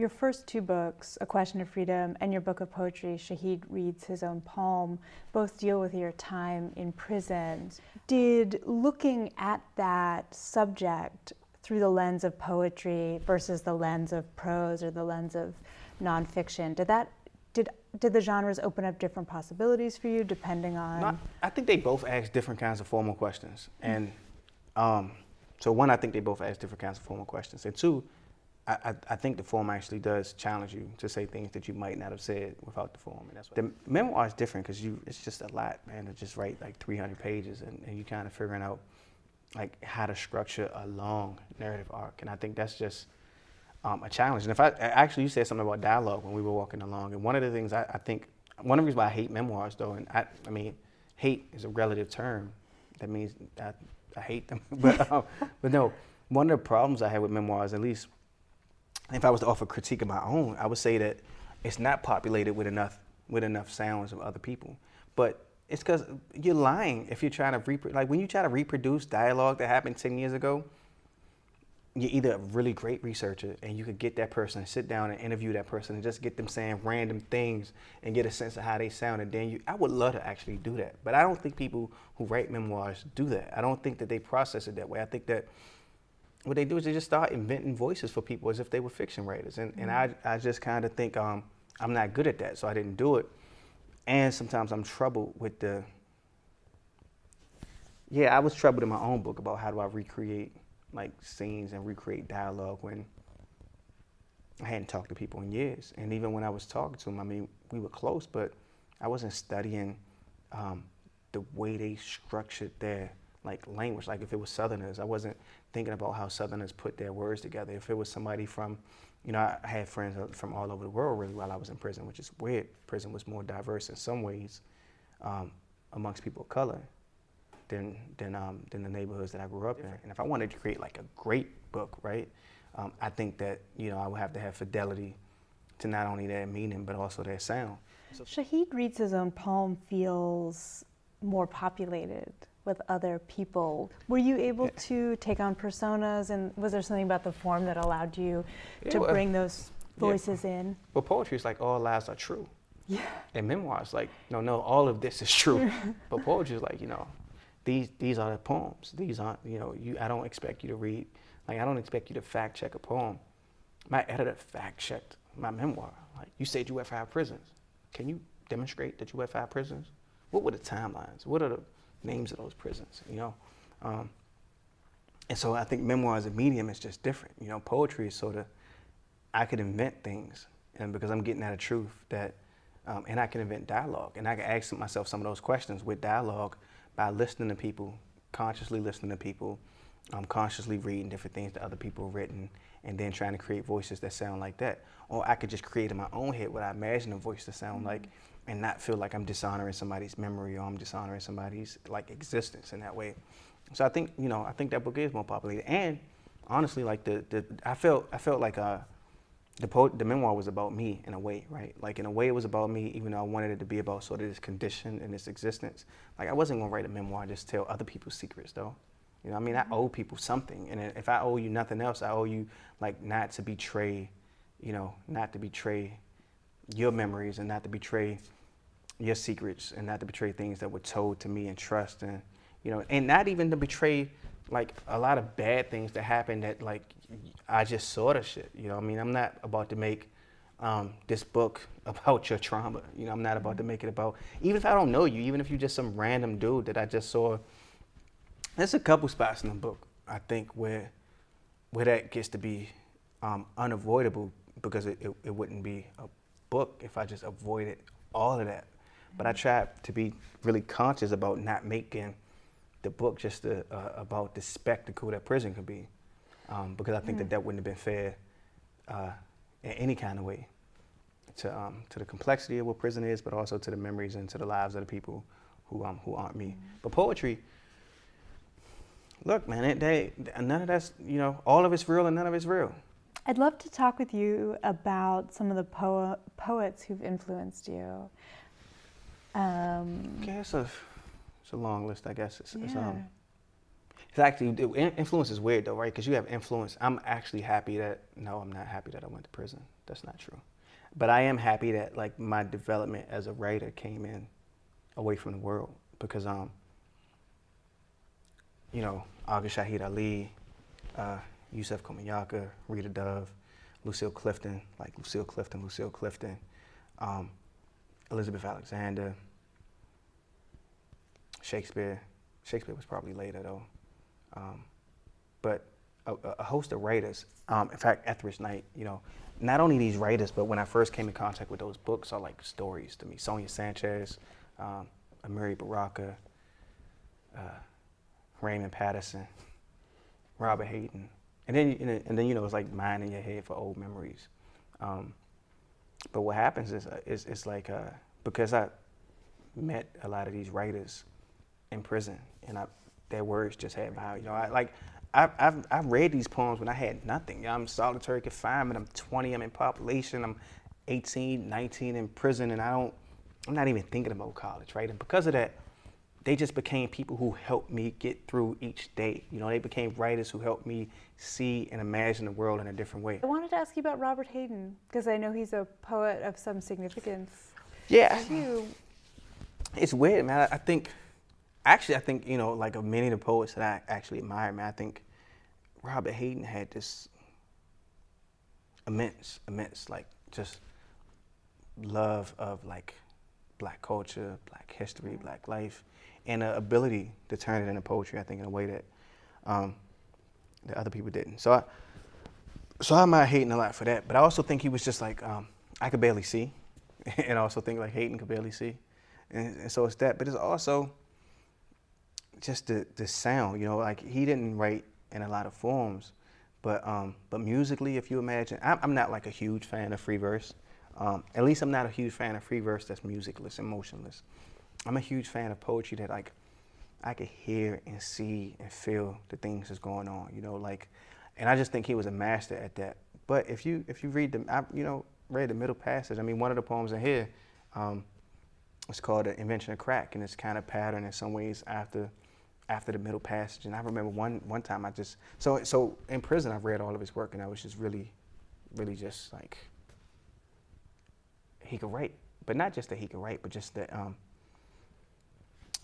your first two books, A Question of Freedom and your book of poetry, Shahid Reads His Own Poem, both deal with your time in prison. Did looking at that subject through the lens of poetry versus the lens of prose or the lens of nonfiction, did the genres open up different possibilities for you depending on? No, I think they both ask different kinds of formal questions. And so one, I think they both ask different kinds of formal questions. And two, I think the form actually does challenge you to say things that you might not have said without the form. And that's what the memoir is different because it's just a lot, man, to just write like 300 pages and you kind of figuring out like how to structure a long narrative arc. And I think that's just a challenge. And if you said something about dialogue when we were walking along. And one of the things I think, one of the reasons why I hate memoirs though, and I mean, hate is a relative term. That means I hate them. But no, one of the problems I had with memoirs, at least if I was to offer critique of my own, I would say that it's not populated with enough sounds of other people. But it's because you're lying if you're trying to like when you try to reproduce dialogue that happened 10 years ago, you're either a really great researcher and you could get that person, sit down and interview that person and just get them saying random things and get a sense of how they sound. And then I would love to actually do that. But I don't think people who write memoirs do that. I don't think that they process it that way. I think that what they do is they just start inventing voices for people as if they were fiction writers. And I just kind of think I'm not good at that, so I didn't do it. And sometimes I'm troubled with I was troubled in my own book about how do I recreate like scenes and recreate dialogue when I hadn't talked to people in years. And even when I was talking to them, I mean, we were close, but I wasn't studying the way they structured their like language. Like if it was Southerners, I wasn't thinking about how Southerners put their words together. If it was somebody from, I had friends from all over the world really while I was in prison, which is weird. Prison was more diverse in some ways amongst people of color than the neighborhoods that I grew up in. And if I wanted to create like a great book, right, I think that, I would have to have fidelity to not only their meaning, but also their sound. So Shahid Reads His Own Poem feels more populated with other people. Were you able to take on personas, and was there something about the form that allowed you to bring those voices in? Well, poetry is like all lies are true. Yeah. And memoirs like, no, all of this is true. But poetry is like, these are the poems. These aren't, I don't expect you to read, like I don't expect you to fact check a poem. My editor fact checked my memoir. Like, you said you had 5 prisons. Can you demonstrate that you had 5 prisons? What were the timelines? What are the names of those prisons, And so I think memoir as a medium is just different. Poetry is sort of, I could invent things, and because I'm getting at a truth that, and I can invent dialogue, and I can ask myself some of those questions with dialogue by listening to people, consciously listening to people, consciously reading different things that other people have written, and then trying to create voices that sound like that. Or I could just create in my own head what I imagine a voice to sound like, and not feel like I'm dishonoring somebody's memory or I'm dishonoring somebody's like existence in that way. So I think, I think that book is more populated. And honestly, like I felt like the memoir was about me in a way, right? Like in a way it was about me, even though I wanted it to be about sort of this condition and this existence. Like I wasn't gonna write a memoir and just tell other people's secrets though. I owe people something. And if I owe you nothing else, I owe you like not to betray your memories and not to betray your secrets and not to betray things that were told to me in trust, and and not even to betray like a lot of bad things that happened that like I just saw the shit. I'm not about to make this book about your trauma. I'm not about to make it about, even if I don't know you, even if you're just some random dude that I just saw. There's a couple spots in the book I think where that gets to be unavoidable, because it wouldn't be a book if I just avoided all of that. But I tried to be really conscious about not making the book just about the spectacle that prison could be, because I think that wouldn't have been fair in any kind of way to the complexity of what prison is, but also to the memories and to the lives of the people who aren't me. But poetry, look, man, none of that's, all of it's real and none of it's real. I'd love to talk with you about some of the poets who've influenced you. Okay, it's a long list, I guess. It's actually, influence is weird though, right? Because you have influence. I'm actually happy that, no, I'm not happy that I went to prison. That's not true. But I am happy that like my development as a writer came in away from the world because, you know, August Shahid Ali, Yusef Komayaka, Rita Dove, Lucille Clifton, Elizabeth Alexander, Shakespeare. Shakespeare was probably later though. But a host of writers, in fact, Etheridge Knight, you know, not only these writers, but when I first came in contact with those books are like stories to me. Sonia Sanchez, Amiri Baraka, Raymond Patterson, Robert Hayden. And then you know, it's like mine in your head for old memories. But what happens is it's like, because I met a lot of these writers in prison and their words just had value. You know, I've read these poems when I had nothing. You know, I'm solitary confinement, I'm 20, I'm in population, I'm 18, 19 in prison, and I'm not even thinking about college, right? And because of that, they just became people who helped me get through each day. You know, they became writers who helped me see and imagine the world in a different way. I wanted to ask you about Robert Hayden, because I know he's a poet of some significance. Yeah. Too. It's weird, man. I think, you know, like of many of the poets that I actually admire, man, I think Robert Hayden had this immense, like, just love of, like, Black culture, Black history, Black life, and an ability to turn it into poetry, I think, in a way that that other people didn't. So I admire Hayden a lot for that. But I also think he was just like, I could barely see, and I also think like Hayden could barely see, and so it's that. But it's also just the sound, you know, like he didn't write in a lot of forms, but musically, if you imagine, I'm not like a huge fan of free verse. At least I'm not a huge fan of free verse that's musicless and motionless. I'm a huge fan of poetry that like I could hear and see and feel the things that's going on, you know, like, and I just think he was a master at that. But if you read read the middle passage, I mean, one of the poems in here, it's called The Invention of Crack, and it's kind of patterned in some ways after the middle passage. And I remember one time I just, so in prison I've read all of his work, and I was just really just like, he could write, but not just that he could write, but just that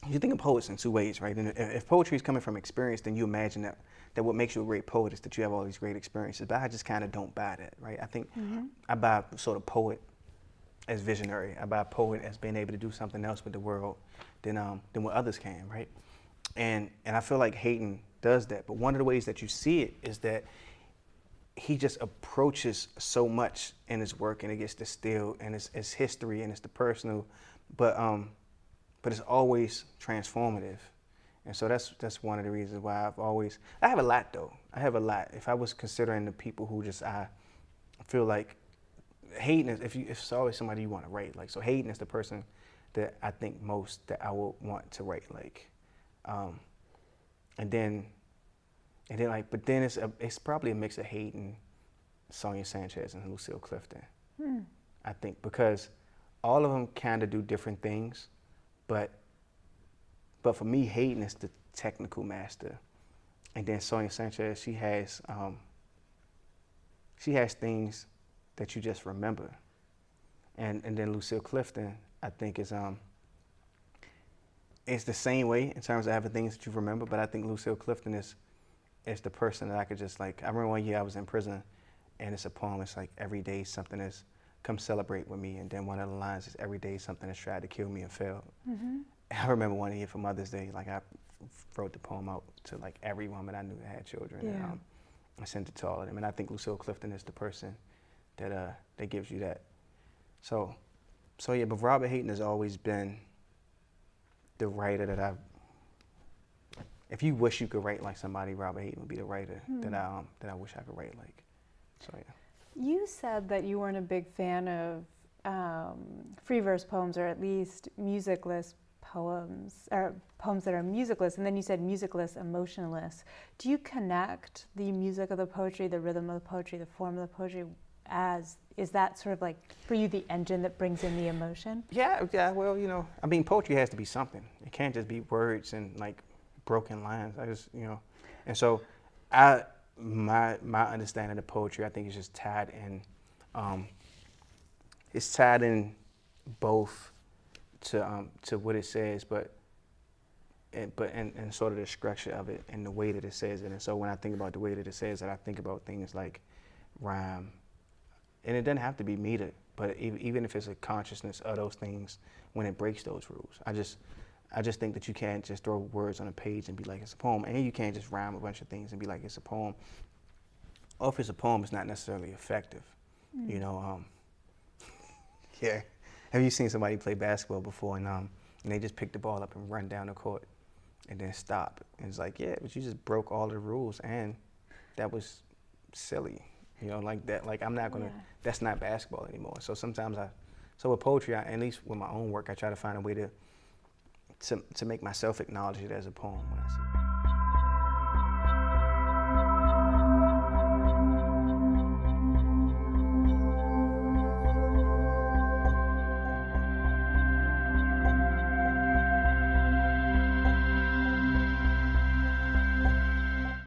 you think of poets in two ways, right? And if poetry is coming from experience, then you imagine that what makes you a great poet is that you have all these great experiences. But I just kind of don't buy that, right? I think I buy sort of poet as visionary. I buy poet as being able to do something else with the world than what others can, right? And I feel like Hayden does that. But one of the ways that you see it is that he just approaches so much in his work, and it gets distilled, and it's history, and it's the personal, but it's always transformative. And so that's one of the reasons why I have a lot though. I have a lot. If I was considering the people who I feel like Hayden is, if it's always somebody you want to write, like, so Hayden is the person that I think most that I would want to write, like, and then like, but then it's probably a mix of Hayden, Sonia Sanchez, and Lucille Clifton. I think, because all of them kind of do different things, but for me, Hayden is the technical master, and then Sonia Sanchez, she has things that you just remember, and then Lucille Clifton, I think, is it's the same way in terms of having things that you remember, but I think Lucille Clifton is the person that I could just, like, I remember one year I was in prison, and it's a poem, it's like, every day something has come celebrate with me, and then one of the lines is, every day something has tried to kill me and failed. I remember one year for Mother's Day, like, I wrote the poem out to like every woman I knew that had children, and I sent it to all of them, and I think Lucille Clifton is the person that gives you that. So yeah, but Robert Hayden has always been the writer that if you wish you could write like somebody, Robert Hayden would be the writer that I wish I could write like. So yeah. You said that you weren't a big fan of free verse poems, or at least musicless poems, or poems that are musicless, and then you said musicless, emotionless. Do you connect the music of the poetry, the rhythm of the poetry, the form of the poetry is that sort of like, for you, the engine that brings in the emotion? Yeah, well, you know, I mean, poetry has to be something. It can't just be words and like broken lines. I just, and so my understanding of poetry, I think, is just tied in. It's tied in both to what it says, but sort of the structure of it and the way that it says it. And so when I think about the way that it says it, I think about things like rhyme, and it doesn't have to be meter, but even if it's a consciousness of those things when it breaks those rules. I just think that you can't just throw words on a page and be like it's a poem, and you can't just rhyme a bunch of things and be like it's a poem. Or if it's a poem, it's not necessarily effective. Yeah. Have you seen somebody play basketball before and they just pick the ball up and run down the court and then stop? And it's like, yeah, but you just broke all the rules and that was silly. Like that. Like I'm not gonna. That's not basketball anymore. So sometimes so with poetry, at least with my own work, I try to find a way to make myself acknowledge it as a poem when I see it.